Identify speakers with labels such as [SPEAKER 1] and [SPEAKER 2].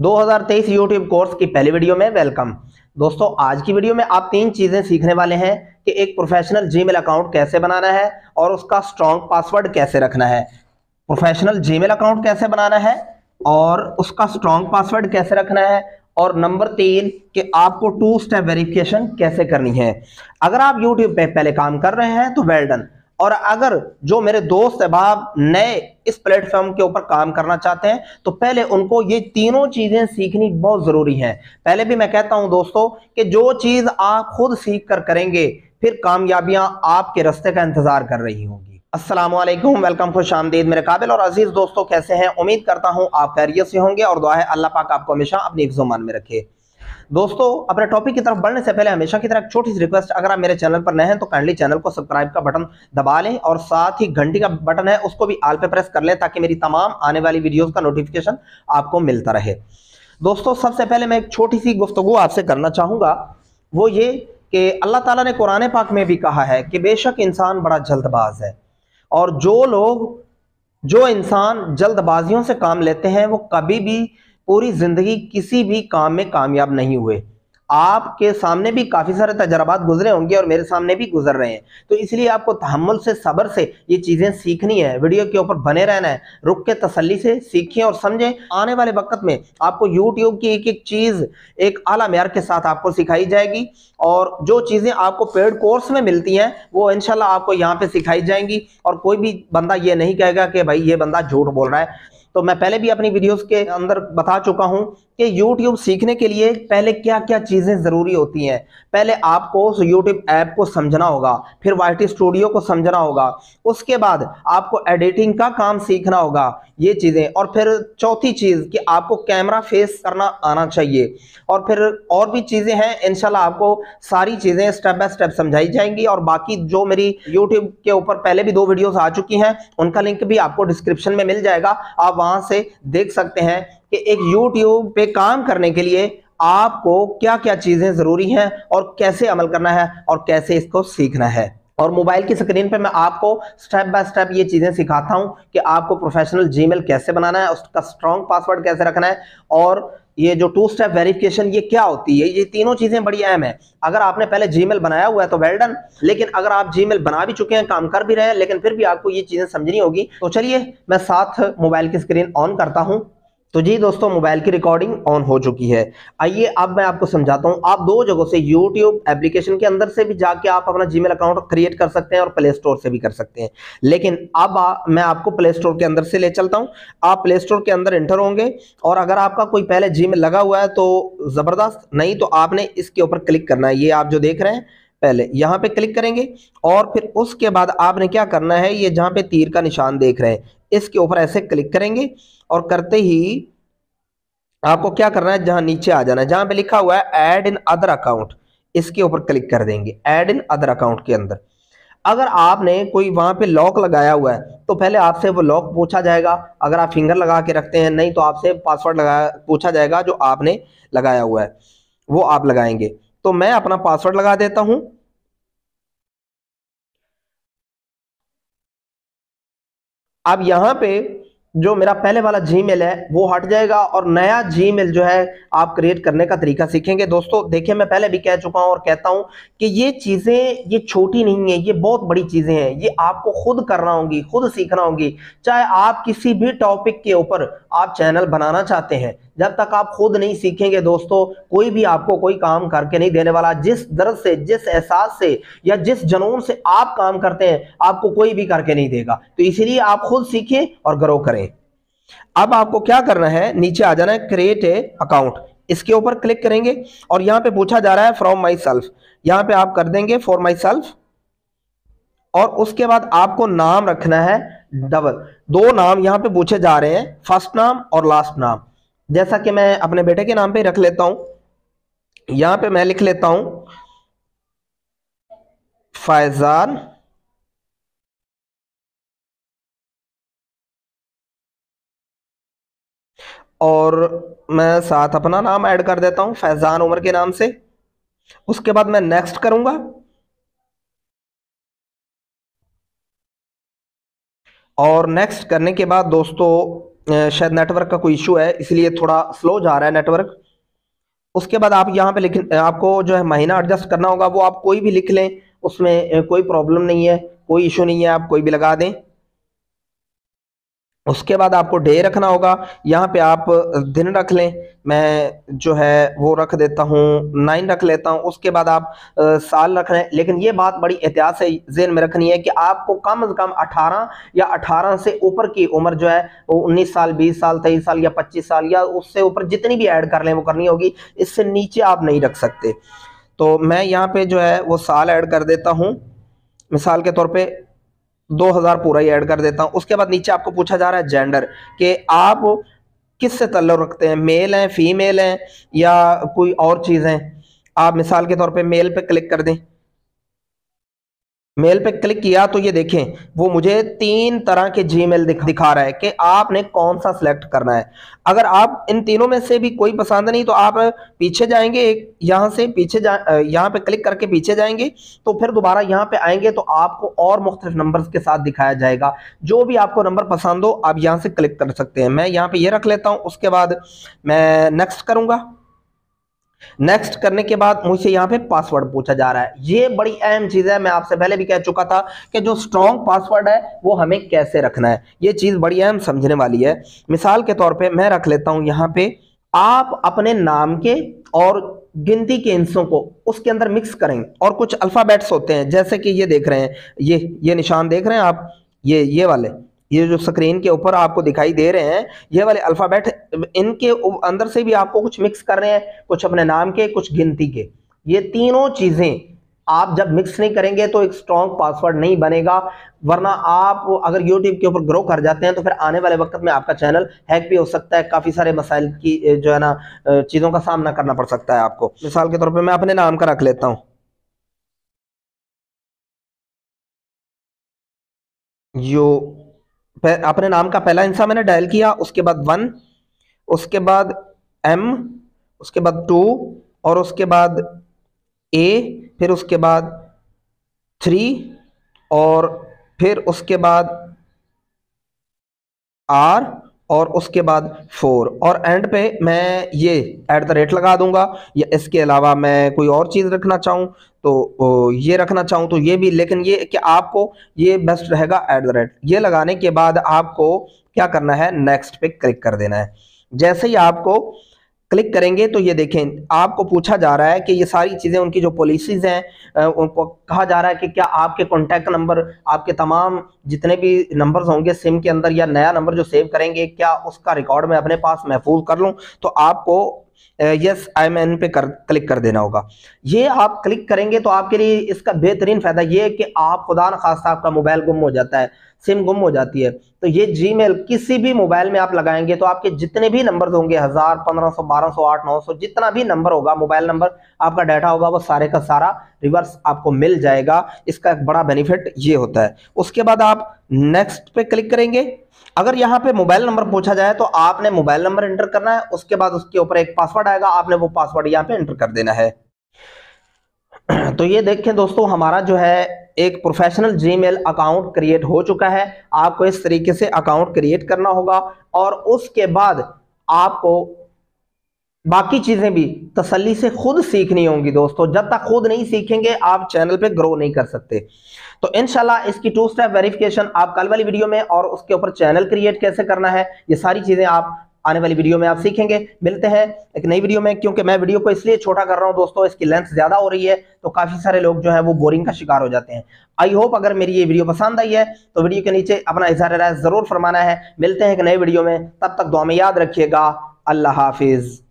[SPEAKER 1] 2023 YouTube course की पहली video में वेलकम। दोस्तों, आज की वीडियो में आप तीन चीजें सीखने वाले हैं कि एक प्रोफेशनल जीमेल अकाउंट कैसे बनाना है और उसका स्ट्रॉन्ग पासवर्ड कैसे रखना है। प्रोफेशनल जीमेल अकाउंट कैसे बनाना है और उसका स्ट्रॉन्ग पासवर्ड कैसे रखना है, और नंबर 3 कि आपको 2 स्टेप वेरिफिकेशन कैसे करनी है। अगर आप यूट्यूब पे पहले काम कर रहे हैं तो वेल डन, और अगर जो मेरे दोस्त अहबाब नए इस प्लेटफॉर्म के ऊपर काम करना चाहते हैं तो पहले उनको ये तीनों चीजें सीखनी बहुत जरूरी है। पहले भी मैं कहता हूं दोस्तों कि जो चीज आप खुद सीख कर करेंगे फिर कामयाबियां आपके रास्ते का इंतजार कर रही होंगी। अस्सलाम वालेकुम, वेलकम, खुश आमदीद मेरे काबिल और अजीज दोस्तों। कैसे हैं? उम्मीद करता हूं आप खैरियत से होंगे और दुआ है अल्लाह पाक आपको हमेशा अपनी हिफ्ज़-ओ-मान में रखे। दोस्तों, अपने टॉपिक की तरफ बढ़ने से पहले हमेशा की तरह एक छोटी सी रिक्वेस्ट, अगर आप मेरे चैनल पर नए हैं तो काइंडली चैनल को सब्सक्राइब का बटन दबा लें और साथ ही घंटी का बटन है उसको भी ऑल पे प्रेस कर लें ताकि मेरी तमाम आने वाली वीडियोस का नोटिफिकेशन आपको मिलता रहे। दोस्तों, सबसे पहले मैं एक छोटी सी गुफ्तगू आपसे करना चाहूंगा, वो ये कि अल्लाह ताला ने कुरान पाक में भी कहा है कि बेशक इंसान बड़ा जल्दबाज है, और जो इंसान जल्दबाजियों से काम लेते हैं वो कभी भी पूरी जिंदगी किसी भी काम में कामयाब नहीं हुए। आपके सामने भी काफी सारे तजर्बात गुजरे होंगे और मेरे सामने भी गुजर रहे हैं, तो इसलिए आपको तहम्मुल से, सब्र से ये चीजें सीखनी है। वीडियो के ऊपर बने रहना है, रुक के तसल्ली से सीखें और समझें। आने वाले वक्त में आपको यूट्यूब की एक एक चीज एक आला मेयार के साथ आपको सिखाई जाएगी, और जो चीजें आपको पेड कोर्स में मिलती हैं वो इंशाल्लाह आपको यहाँ पे सिखाई जाएंगी, और कोई भी बंदा ये नहीं कहेगा कि भाई ये बंदा झूठ बोल रहा है। तो मैं पहले भी अपनी वीडियोस के अंदर बता चुका हूं कि YouTube सीखने के लिए पहले क्या क्या चीजें जरूरी होती हैं। पहले आपको उस YouTube ऐप को समझना होगा, फिर YT स्टूडियो को समझना होगा, उसके बाद आपको एडिटिंग का काम सीखना होगा, ये चीजें, और फिर चौथी चीज कि आपको कैमरा फेस करना आना चाहिए, और फिर और भी चीजें हैं। इंशाल्लाह आपको सारी चीजें स्टेप बाय स्टेप समझाई जाएंगी, और बाकी जो मेरी YouTube के ऊपर पहले भी 2 वीडियोस आ चुकी हैं उनका लिंक भी आपको डिस्क्रिप्शन में मिल जाएगा, आप वहां से देख सकते हैं कि एक YouTube पे काम करने के लिए आपको क्या क्या चीजें जरूरी हैं और कैसे अमल करना है और कैसे इसको सीखना है। और मोबाइल की स्क्रीन पे मैं आपको स्टेप बाय स्टेप ये चीजें सिखाता हूं कि आपको प्रोफेशनल जीमेल कैसे बनाना है, उसका स्ट्रॉन्ग पासवर्ड कैसे रखना है, और ये जो 2 स्टेप वेरिफिकेशन ये क्या होती है। ये तीनों चीजें बड़ी अहम है। अगर आपने पहले जीमेल बनाया हुआ है तो वेल डन, लेकिन अगर आप जीमेल बना भी चुके हैं, काम कर भी रहे हैं, लेकिन फिर भी आपको ये चीजें समझनी होगी। तो चलिए मैं साथ मोबाइल की स्क्रीन ऑन करता हूं। तो जी दोस्तों, मोबाइल की रिकॉर्डिंग ऑन हो चुकी है। आइए अब मैं आपको समझाता हूं। आप 2 जगहों से YouTube एप्लीकेशन के अंदर से भी जाके आप अपना जीमेल अकाउंट क्रिएट कर सकते हैं और प्ले स्टोर से भी कर सकते हैं, लेकिन अब मैं आपको प्ले स्टोर के अंदर से ले चलता हूं। आप प्ले स्टोर के अंदर एंटर होंगे, और अगर आपका कोई पहले जीमेल लगा हुआ है तो जबरदस्त, नहीं तो आपने इसके ऊपर क्लिक करना है। ये आप जो देख रहे हैं, पहले यहाँ पे क्लिक करेंगे, और फिर उसके बाद आपने क्या करना है, ये जहाँ पे तीर का निशान देख रहे हैं इसके ऊपर ऐसे क्लिक करेंगे, और करते ही आपको क्या करना है, जहां नीचे आ जाना है, जहां पे लिखा हुआ है ऐड इन अदर अकाउंट, इसके ऊपर क्लिक कर देंगे। ऐड इन अदर अकाउंट के अंदर अगर आपने कोई वहां पे लॉक लगाया हुआ है तो पहले आपसे वो लॉक पूछा जाएगा, अगर आप फिंगर लगा के रखते हैं, नहीं तो आपसे पासवर्ड लगा पूछा जाएगा जो आपने लगाया हुआ है वो आप लगाएंगे। तो मैं अपना पासवर्ड लगा देता हूं। अब यहाँ पे जो मेरा पहले वाला जीमेल है वो हट जाएगा, और नया जीमेल जो है आप क्रिएट करने का तरीका सीखेंगे। दोस्तों देखिए, मैं पहले भी कह चुका हूं और कहता हूं कि ये चीजें ये छोटी नहीं है, ये बहुत बड़ी चीजें हैं। ये आपको खुद करना होगी, खुद सीखना होगी। चाहे आप किसी भी टॉपिक के ऊपर आप चैनल बनाना चाहते हैं, जब तक आप खुद नहीं सीखेंगे दोस्तों, कोई भी आपको कोई काम करके नहीं देने वाला। जिस दर्द से, जिस एहसास से या जिस जुनून से आप काम करते हैं, आपको कोई भी करके नहीं देगा। तो इसीलिए आप खुद सीखें और ग्रो करें। अब आपको क्या करना है, नीचे आ जाना है, क्रिएट ए अकाउंट, इसके ऊपर क्लिक करेंगे, और यहां पे पूछा जा रहा है फ्रॉम माई सेल्फ, यहां पे आप कर देंगे फॉर माई सेल्फ, और उसके बाद आपको नाम रखना है डबल। 2 नाम यहां पे पूछे जा रहे हैं, फर्स्ट नाम और लास्ट नाम। जैसा कि मैं अपने बेटे के नाम पे रख लेता हूं, यहां पे मैं लिख लेता हूं फैजान, और मैं साथ अपना नाम ऐड कर देता हूं फैजान उमर के नाम से। उसके बाद मैं नेक्स्ट करूंगा, और नेक्स्ट करने के बाद दोस्तों शायद नेटवर्क का कोई इशू है, इसलिए थोड़ा स्लो जा रहा है नेटवर्क। उसके बाद आप यहाँ पे लिख, आपको जो है महीना एडजस्ट करना होगा, वो आप कोई भी लिख लें, उसमें कोई प्रॉब्लम नहीं है, कोई इशू नहीं है, आप कोई भी लगा दें। उसके बाद आपको डे रखना होगा, यहाँ पे आप दिन रख लें, मैं जो है वो रख देता हूँ 9 रख लेता हूँ। उसके बाद आप साल रख लें, लेकिन ये बात बड़ी एहतियात से ज़हन में रखनी है कि आपको कम से कम 18 या 18 से ऊपर की उम्र जो है वो 19 साल, 20 साल, 23 साल या 25 साल या उससे ऊपर जितनी भी ऐड कर लें वो करनी होगी, इससे नीचे आप नहीं रख सकते। तो मैं यहाँ पे जो है वो साल ऐड कर देता हूँ, मिसाल के तौर पे 2000 पूरा ही ऐड कर देता हूँ। उसके बाद नीचे आपको पूछा जा रहा है जेंडर, कि आप किससे ताल्लुक़ रखते हैं, मेल हैं, फीमेल हैं या कोई और चीज़ हैं। आप मिसाल के तौर पे मेल पे क्लिक कर दें। मेल पे क्लिक किया तो ये देखें वो मुझे 3 तरह के जीमेल दिखा रहा है कि आपने कौन सा सिलेक्ट करना है। अगर आप इन तीनों में से भी कोई पसंद नहीं तो आप पीछे जाएंगे, एक यहाँ से पीछे यहाँ पे क्लिक करके पीछे जाएंगे, तो फिर दोबारा यहाँ पे आएंगे तो आपको और मुख्तलिफ नंबर्स के साथ दिखाया जाएगा। जो भी आपको नंबर पसंद हो आप यहाँ से क्लिक कर सकते हैं। मैं यहाँ पे ये रख लेता हूँ। उसके बाद मैं नेक्स्ट करूँगा। नेक्स्ट करने के बाद मुझसे यहाँ पे पासवर्ड पूछा जा रहा है। ये बड़ी अहम चीज है, मैं आपसे पहले भी कह चुका था कि जो स्ट्रॉन्ग पासवर्ड है वो हमें कैसे रखना है, ये चीज बड़ी अहम समझने वाली है। मिसाल के तौर पे मैं रख लेता हूं यहाँ पे, आप अपने नाम के और गिनती के हिस्सों को उसके अंदर मिक्स करें, और कुछ अल्फाबेट्स होते हैं जैसे कि ये देख रहे हैं, ये निशान देख रहे हैं आप, ये वाले, ये जो स्क्रीन के ऊपर आपको दिखाई दे रहे हैं ये वाले अल्फाबेट, इनके अंदर से भी आपको कुछ मिक्स करने हैं, कुछ अपने नाम के, कुछ गिनती के। ये तीनों चीजें आप जब मिक्स नहीं करेंगे तो एक स्ट्रॉन्ग पासवर्ड नहीं बनेगा, वरना आप अगर यूट्यूब के ऊपर ग्रो कर जाते हैं तो फिर आने वाले वक्त में आपका चैनल हैक भी हो सकता है, काफी सारे मसाइल की जो है ना चीजों का सामना करना पड़ सकता है आपको। मिसाल के तौर पर मैं अपने नाम का रख लेता हूँ, यो अपने नाम का पहला हिस्सा मैंने डायल किया, उसके बाद 1, उसके बाद M, उसके बाद 2, और उसके बाद A, फिर उसके बाद 3, और फिर उसके बाद R, और उसके बाद 4, और एंड पे मैं ये @ लगा दूंगा। या इसके अलावा मैं कोई और चीज़ रखना चाहूँ तो ये रखना चाहूँ तो ये भी, लेकिन ये कि आपको ये बेस्ट रहेगा @ ये लगाने के बाद आपको क्या करना है, नेक्स्ट पे क्लिक कर देना है। जैसे ही आपको क्लिक करेंगे तो ये देखें आपको पूछा जा रहा है कि ये सारी चीज़ें उनकी जो पॉलिसीज़ हैं, उनको कहा जा रहा है कि क्या आपके कॉन्टैक्ट नंबर, आपके तमाम जितने भी नंबर्स होंगे सिम के अंदर, या नया नंबर जो सेव करेंगे, क्या उसका रिकॉर्ड मैं अपने पास महफूज कर लूँ। तो आपको यस आई एम एन पे क्लिक कर देना होगा। ये आप क्लिक करेंगे तो आपके लिए इसका बेहतरीन फ़ायदा ये है कि आप खुदा न खास्ता आपका मोबाइल गुम हो जाता है, सिम गुम हो जाती है, तो ये जीमेल किसी भी मोबाइल में आप लगाएंगे तो आपके जितने भी नंबर होंगे 1000, 1500, 1200, 800, 900, जितना भी नंबर होगा, मोबाइल नंबर, आपका डाटा होगा, वो सारे का सारा रिवर्स आपको मिल जाएगा। इसका एक बड़ा बेनिफिट ये होता है। उसके बाद आप नेक्स्ट पे क्लिक करेंगे। अगर यहाँ पे मोबाइल नंबर पूछा जाए तो आपने मोबाइल नंबर एंटर करना है, उसके बाद उसके ऊपर एक पासवर्ड आएगा, आपने वो पासवर्ड यहाँ पे एंटर कर देना है। तो ये देखें दोस्तों, हमारा जो है एक प्रोफेशनल जीमेल अकाउंट क्रिएट हो चुका है। आपको इस तरीके से अकाउंट क्रिएट करना होगा, और उसके बाद आपको बाकी चीजें भी तसल्ली से खुद सीखनी होंगी दोस्तों। जब तक खुद नहीं सीखेंगे आप चैनल पे ग्रो नहीं कर सकते। तो इंशाल्लाह इसकी 2 स्टेप वेरिफिकेशन आप कल वाली वीडियो में, और उसके ऊपर चैनल क्रिएट कैसे करना है, ये सारी चीजें आप आने वाली वीडियो में आप सीखेंगे। मिलते हैं एक नई वीडियो में, क्योंकि मैं वीडियो को इसलिए छोटा कर रहा हूं दोस्तों, इसकी लेंथ ज्यादा हो रही है तो काफी सारे लोग जो है वो बोरिंग का शिकार हो जाते हैं। आई होप अगर मेरी ये वीडियो पसंद आई है तो वीडियो के नीचे अपना इज़हार राय जरूर फरमाना है। मिलते हैं एक नई वीडियो में, तब तक दुआ में याद रखिएगा। अल्लाह हाफिज।